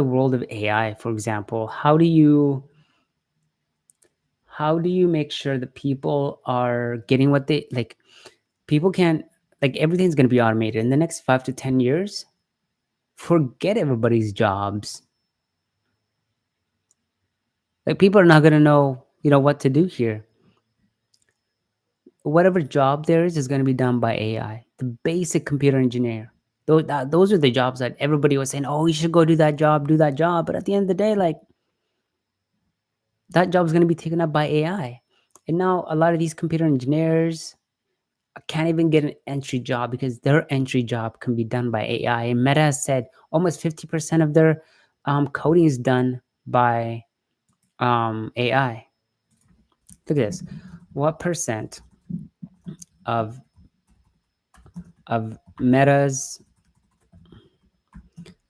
the world of AI, for example, how do you make sure that people are getting what they like? People can't, like, everything's going to be automated in the next 5 to 10 years. Forget everybody's jobs. Like, people are not going to know, what to do here. Whatever job there is going to be done by AI. The basic computer engineer. Those are the jobs that everybody was saying, oh, you should go do that job. But at the end of the day, like, that job is going to be taken up by AI. And now a lot of these computer engineers can't even get an entry job because their entry job can be done by AI. And Meta has said almost 50% of their coding is done by AI. Look at this. What percent of Meta's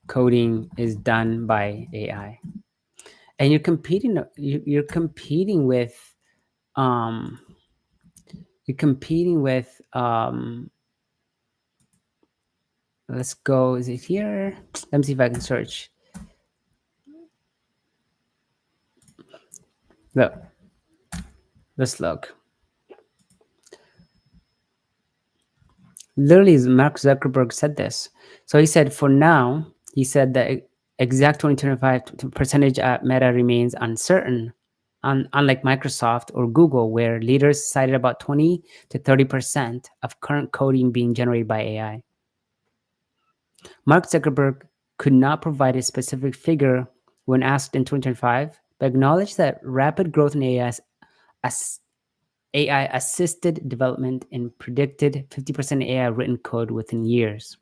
coding is done by AI? And you're competing with um, let's go, is it here? Let me see if I can search. Look, let's look. Literally, Mark Zuckerberg said this. So he said, for now, he said the exact 2025 percentage at Meta remains uncertain, unlike Microsoft or Google, where leaders cited about 20 to 30% of current coding being generated by AI. Mark Zuckerberg could not provide a specific figure when asked in 2025, but acknowledged that rapid growth in AI assisted development and predicted 50% AI written code within years.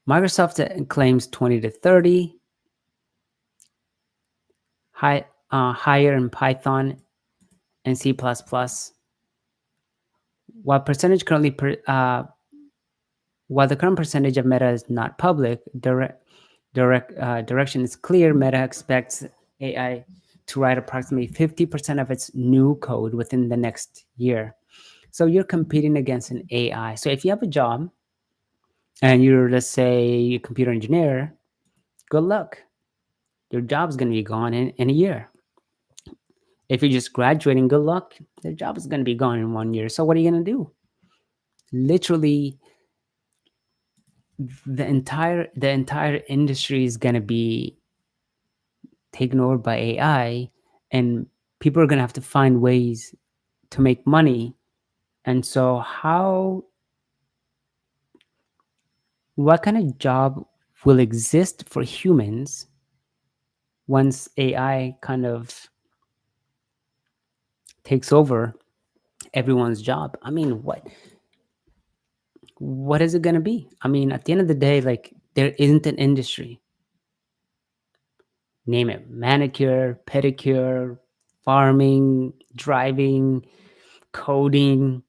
Microsoft claims 20 to 30, higher in Python and C++. While the current percentage of Meta is not public, direction is clear. Meta expects AI to write approximately 50% of its new code within the next year. So you're competing against an AI. So if you have a job and you're, let's say, a computer engineer, good luck. Your job's going to be gone in a year. If you're just graduating, good luck. The job is going to be gone in 1 year. So what are you going to do? Literally, the entire industry is going to be taken over by AI, and people are going to have to find ways to make money. And so what kind of job will exist for humans once AI kind of takes over everyone's job? I mean, what is it going to be? I mean, at the end of the day, like, there isn't an industry. Name it: manicure, pedicure, farming, driving, coding,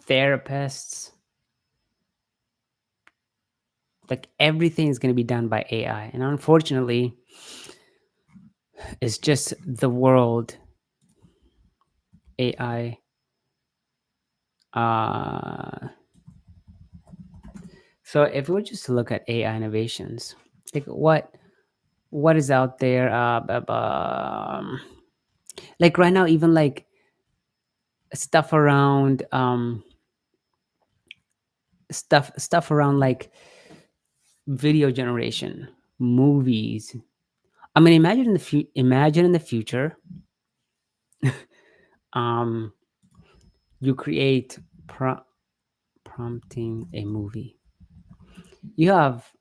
therapists. Like, everything is going to be done by AI. And unfortunately, it's just the world AI. So if we were just to look at AI innovations, like, what is out there? Like, right now, even like stuff around stuff around like video generation, movies. I mean, imagine in the future, you create prompting a movie. You have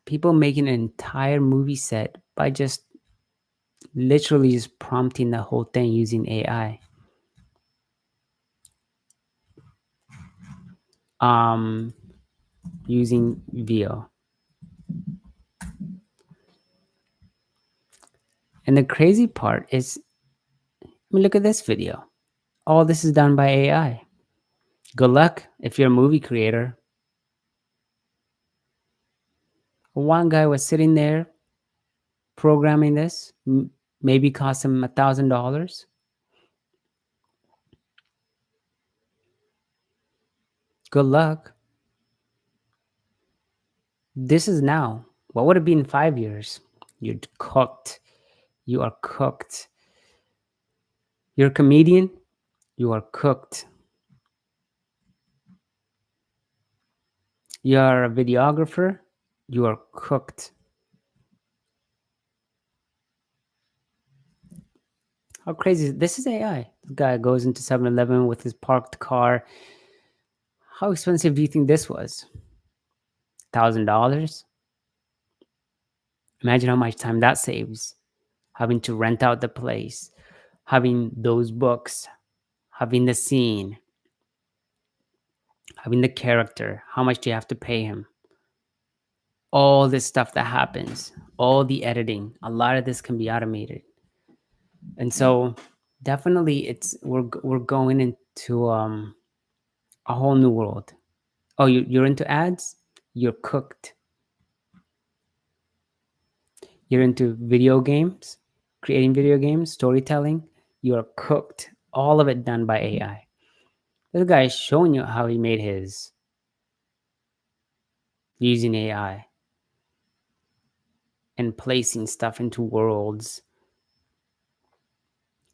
people making an entire movie set by just literally just prompting the whole thing using AI. Using VO. And the crazy part is, I mean, look at this video. All this is done by AI. Good luck if you're a movie creator. One guy was sitting there programming this, maybe cost him $1,000. Good luck. This is now. What would it be in 5 years? You're cooked. You are cooked. You're a comedian. You are cooked. You're a videographer. You are cooked. How crazy is this? Is AI. The guy goes into 7-Eleven with his parked car. How expensive do you think this was? $1,000? Imagine how much time that saves. Having to rent out the place, having those books, having the scene, having the character. How much do you have to pay him? All this stuff that happens, all the editing, a lot of this can be automated. And so definitely we're going into a whole new world. Oh, you're into ads? You're cooked. You're into video games, creating video games, storytelling. You're cooked. All of it done by AI. This guy is showing you how he made his using AI and placing stuff into worlds.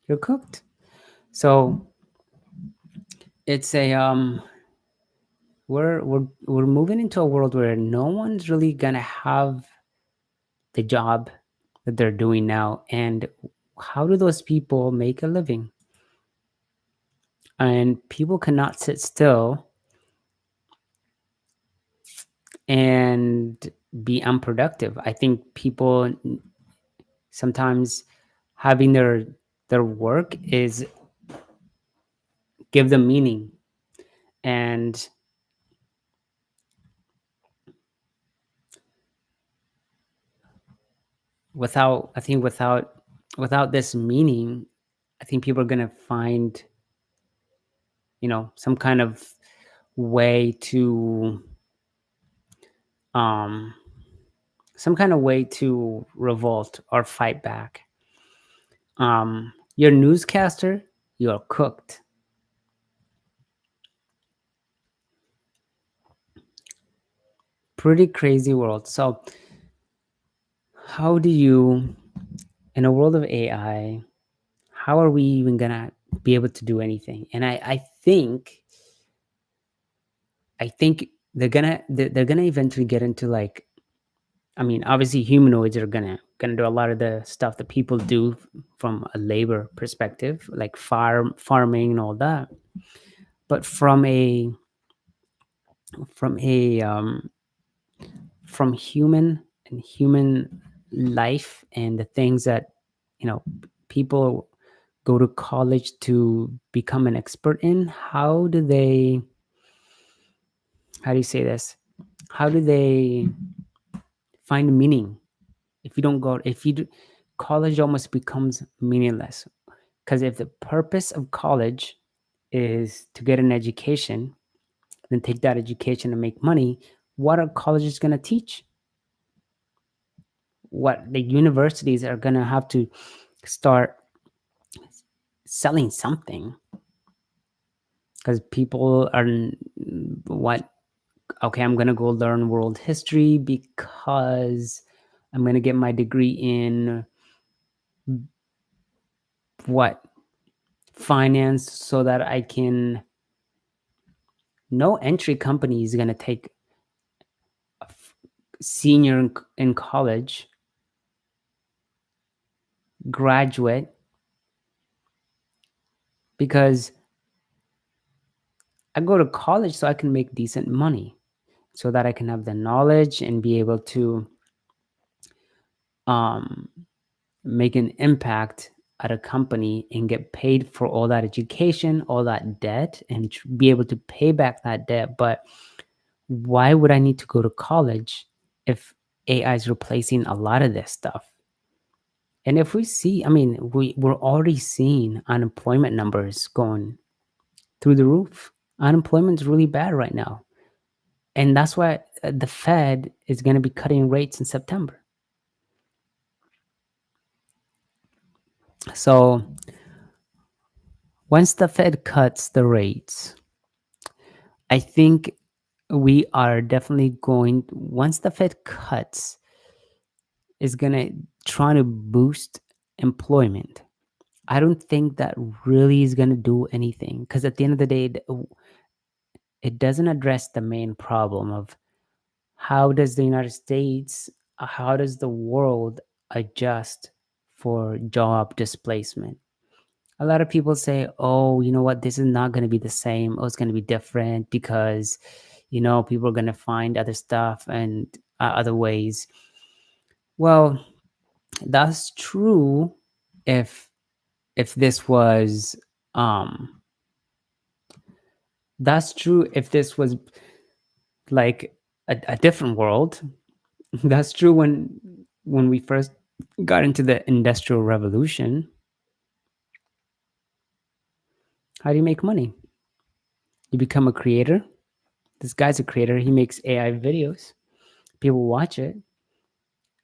You're cooked. So it's a we're moving into a world where no one's really gonna have the job that they're doing now. And how do those people make a living? And people cannot sit still and be unproductive. I think people sometimes having their work is give them meaning. And without this meaning, I think people are gonna find, some kind of way to um revolt or fight back. Your newscaster, you're cooked. Pretty crazy world. So how do you, in a world of AI, how are we even gonna be able to do anything? And I think they're gonna eventually get into, like, I mean, obviously humanoids are gonna do a lot of the stuff that people do from a labor perspective, like farming and all that. But from a from human life and the things that people go to college to become an expert in, how do you say this? How do they find meaning? If you do, college almost becomes meaningless, because if the purpose of college is to get an education, then take that education and make money, what are colleges going to teach? What the universities are going to have to start selling something, because people are what okay, I'm going to go learn world history because I'm going to get my degree in what, finance, so that I can, no entry company is going to take a senior in college, graduate, because I go to college so I can make decent money, so that I can have the knowledge and be able to um, make an impact at a company and get paid for all that education, all that debt, and be able to pay back that debt. But why would I need to go to college if AI is replacing a lot of this stuff? And if we see, I mean, we're already seeing unemployment numbers going through the roof. Unemployment is really bad right now. And that's why the Fed is going to be cutting rates in September. So once the Fed cuts the rates, I think we are definitely going, once the Fed cuts, is going to try to boost employment. I don't think that really is going to do anything, because at the end of the day, it doesn't address the main problem of how does the United States, how does the world adjust for job displacement. A lot of people say, oh, you know what, this is not going to be the same. Oh, it's going to be different because, people are going to find other stuff and other ways. Well, that's true if this was um that's true if this was like a different world. That's true when we first got into the industrial revolution. How do you make money? You become a creator. This guy's a creator. He makes AI videos. People watch it.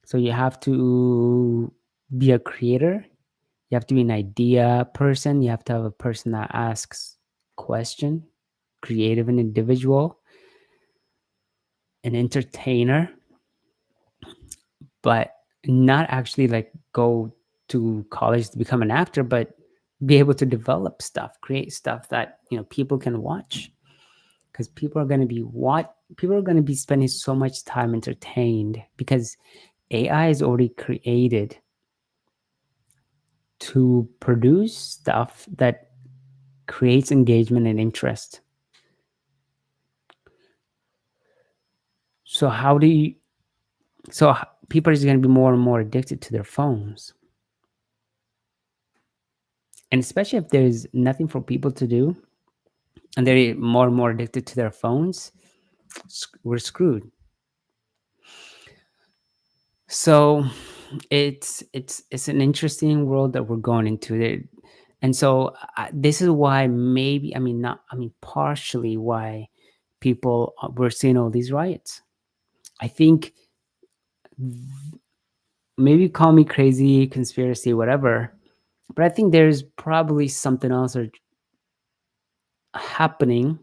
So you have to be a creator. You have to be an idea person. You have to have a person that asks question, creative and individual, an entertainer, but not actually like go to college to become an actor, but be able to develop stuff, create stuff that people can watch. Because people are going to be spending so much time entertained, because AI is already created to produce stuff that creates engagement and interest. So how do you so people are just going to be more and more addicted to their phones, and especially if there's nothing for people to do and they're more and more addicted to their phones, we're screwed. So it's an interesting world that we're going into there. And so this is why, maybe, partially why people we're seeing all these riots. I think, maybe call me crazy, conspiracy, whatever, but I think there's probably something else happening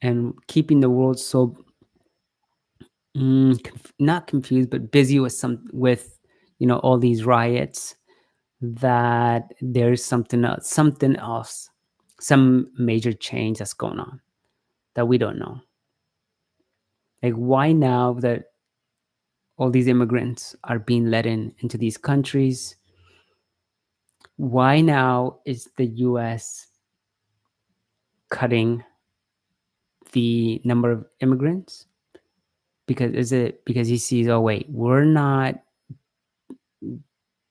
and keeping the world so not confused, but busy with all these riots, that there's something else, some major change that's going on that we don't know. Like, why now that all these immigrants are being let into these countries, why now is the US cutting the number of immigrants? Because is it because he sees, oh wait, we're not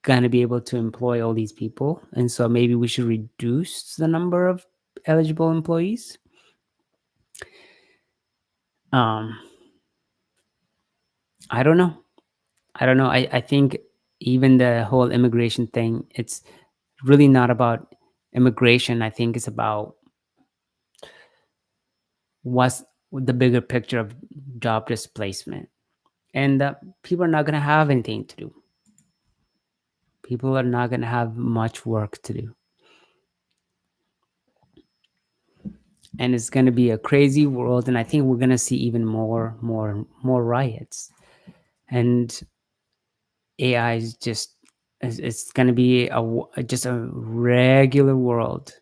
gonna be able to employ all these people, and so maybe we should reduce the number of eligible employees? um I don't know. I think even the whole immigration thing, it's really not about immigration. I think it's about what's the bigger picture of job displacement. And people are not going to have anything to do. People are not going to have much work to do. And it's going to be a crazy world. And I think we're going to see even more riots. And AI is just, it's going to be just a regular world.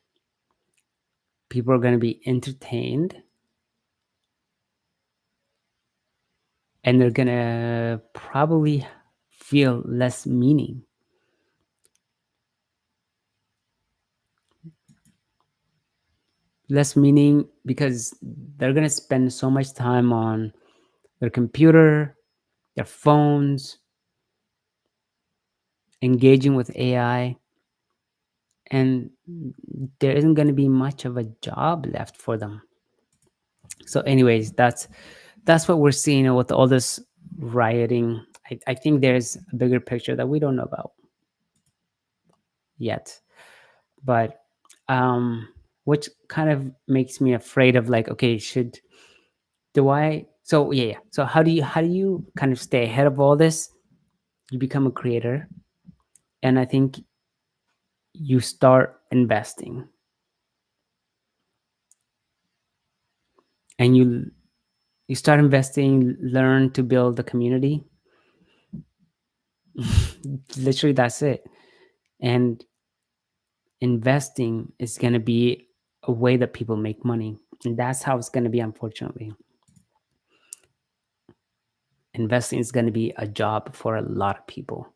People are going to be entertained, and they're going to probably feel less meaning. Less meaning because they're going to spend so much time on their computer, their phones, engaging with AI, and there isn't going to be much of a job left for them. So, anyways, that's what we're seeing with all this rioting. I think there's a bigger picture that we don't know about yet, but which kind of makes me afraid of, like, okay, do I? So yeah. So how do you kind of stay ahead of all this? You become a creator, and I think you start investing. and you start investing, learn to build a community. Literally, that's it. And investing is going to be a way that people make money. And that's how it's going to be, unfortunately. Investing is going to be a job for a lot of people.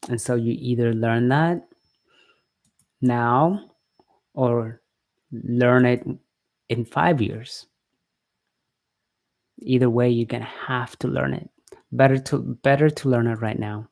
And so you either learn that now or learn it in 5 years. Either way, you're going to have to learn it. Better to learn it right now.